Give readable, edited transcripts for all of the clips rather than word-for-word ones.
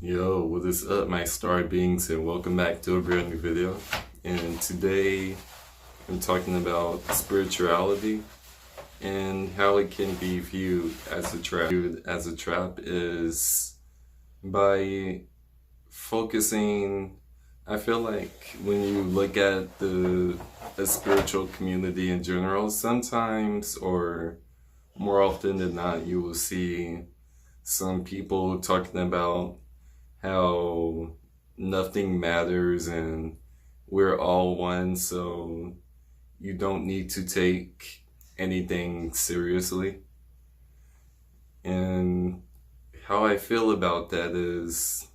Yo, what is up, my star beings, and welcome back to a brand new video. And today I'm talking about spirituality and how it can be viewed as a trap. Viewed as a trap is by focusing. I feel like when you look at the spiritual community in general, sometimes or more often than not, you will see some people talking about how nothing matters and we're all one, so you don't need to take anything seriously. And how I feel about that is,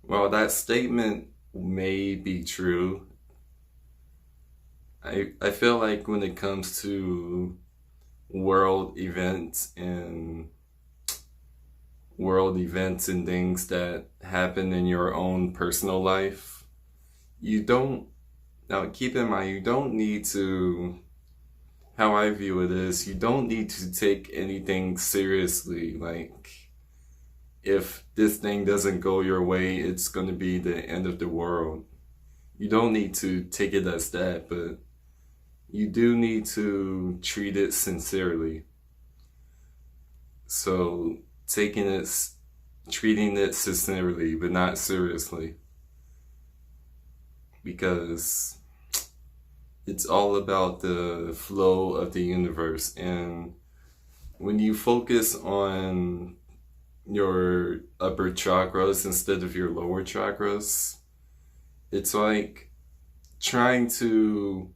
well, that statement may be true. I feel like when it comes to world events and things that happen in your own personal life, you don't, now keep in mind, you don't need to, how I view it is, you don't need to take anything seriously. Like, if this thing doesn't go your way, it's going to be the end of the world. You don't need to take it as that, but you do need to treat it sincerely. So treating it sincerely, but not seriously, because it's all about the flow of the universe. And when you focus on your upper chakras instead of your lower chakras, it's like trying to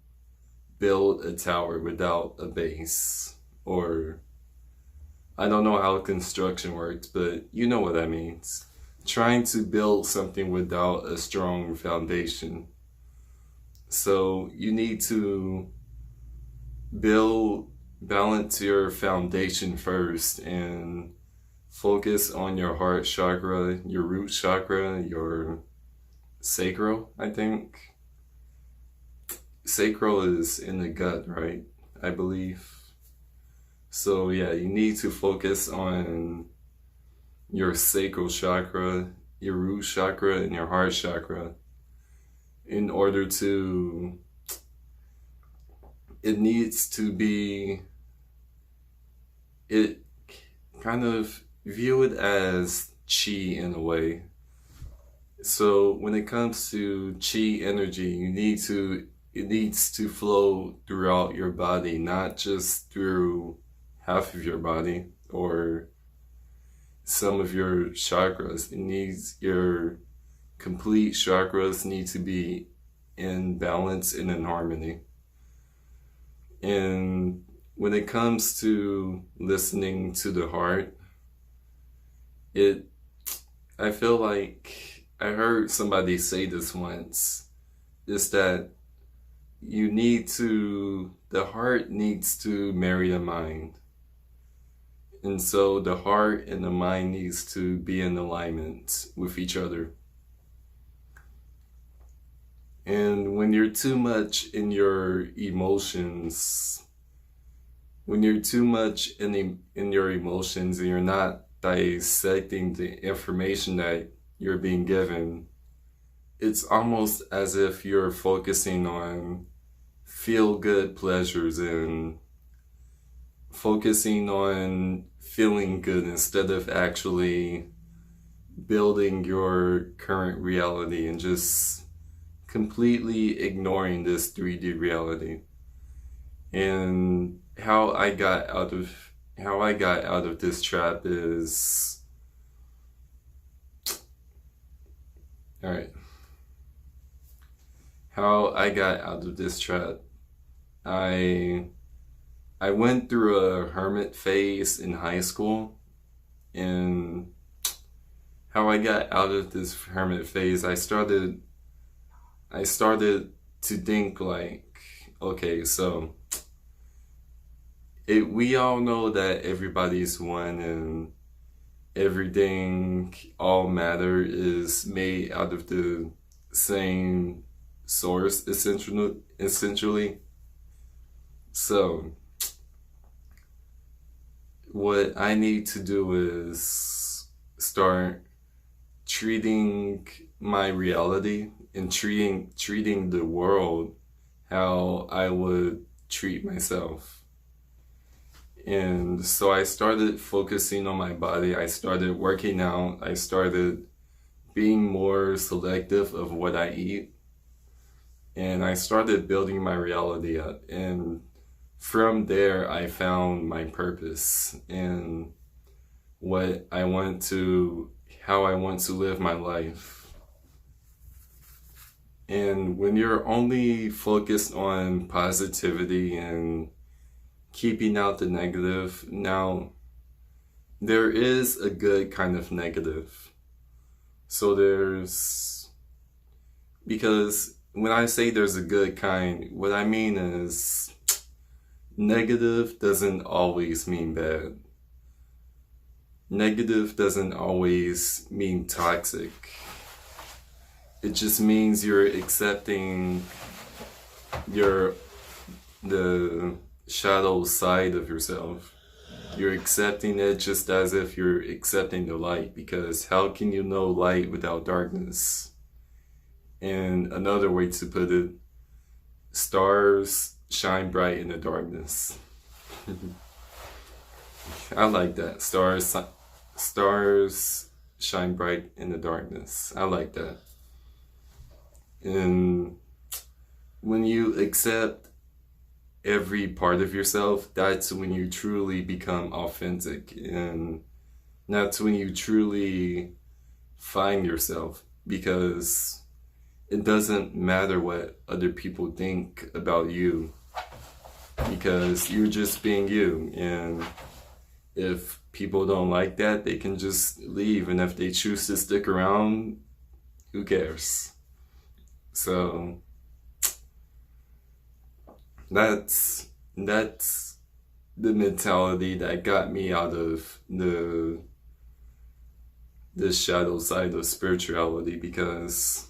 build a tower without a base, or I don't know how construction works, but you know what that means. Trying to build something without a strong foundation. So you need to balance your foundation first and focus on your heart chakra, your root chakra, your sacral, I think. Sacral is in the gut, right? I believe. So yeah, you need to focus on your sacral chakra, your root chakra, and your heart chakra in order to, it needs to be, it kind of view it as chi in a way. So when it comes to chi energy, it needs to flow throughout your body, not just through half of your body or some of your chakras. It needs, your complete chakras need to be in balance and in harmony. And when it comes to listening to the heart, I feel like I heard somebody say this once, is that the heart needs to marry the mind. And so the heart and the mind needs to be in alignment with each other. And when you're too much in your emotions, when you're too much in your emotions and you're not dissecting the information that you're being given, it's almost as if you're focusing on feel-good pleasures and focusing on feeling good instead of actually building your current reality and just completely ignoring this 3D reality. And how I got out of this trap is, all right, how I got out of this trap. I went through a hermit phase in high school, and how I got out of this hermit phase, I started to think like, okay, so we all know that everybody's one and everything, all matter is made out of the same source, essentially. So what I need to do is start treating my reality and treating the world how I would treat myself. And so I started focusing on my body. I started working out. I started being more selective of what I eat. And I started building my reality up. And from there, I found my purpose and how I want to live my life. And when you're only focused on positivity and keeping out the negative, now there is a good kind of negative. So because when I say there's a good kind, what I mean is negative doesn't always mean bad. Negative doesn't always mean toxic. It just means you're accepting the shadow side of yourself. You're accepting it just as if you're accepting the light, because how can you know light without darkness? And another way to put it, stars shine bright in the darkness. I like that. Stars shine bright in the darkness. I like that. And when you accept every part of yourself, that's when you truly become authentic, and that's when you truly find yourself, because it doesn't matter what other people think about you, because you're just being you. And if people don't like that, they can just leave, and if they choose to stick around, who cares? So that's the mentality that got me out of the shadow side of spirituality, because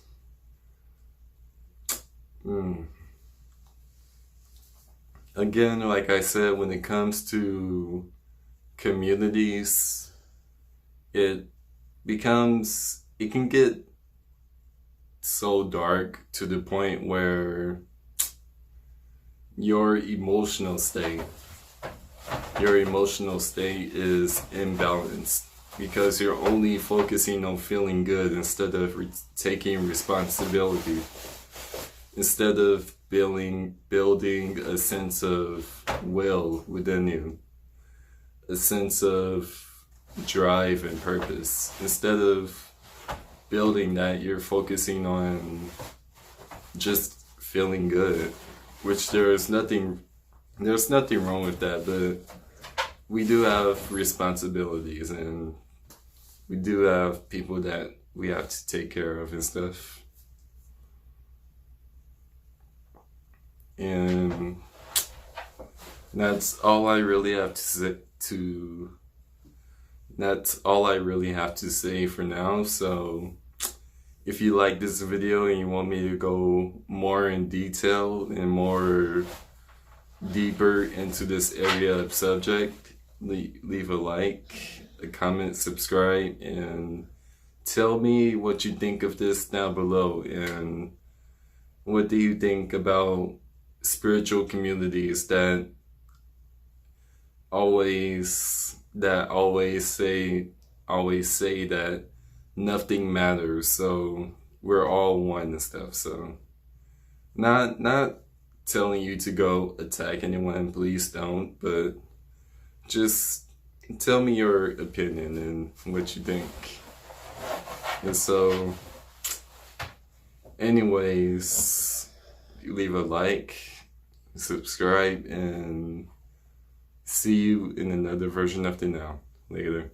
again, like I said, when it comes to communities, it can get so dark to the point where your emotional state is imbalanced, because you're only focusing on feeling good instead of taking responsibility, instead of building a sense of will within you, a sense of drive and purpose. Instead of building that, you're focusing on just feeling good, which there's nothing wrong with that, but we do have responsibilities, and we do have people that we have to take care of and stuff. And that's all I really have to say for now. So if you like this video and you want me to go more in detail and more deeper into this area of subject, leave a like, a comment, subscribe, and tell me what you think of this down below. And what do you think about spiritual communities that always say that nothing matters, so we're all one and stuff? So not telling you to go attack anyone, please don't, but just tell me your opinion and what you think. And so anyways, leave a like, subscribe, and see you in another version of the Now. Later.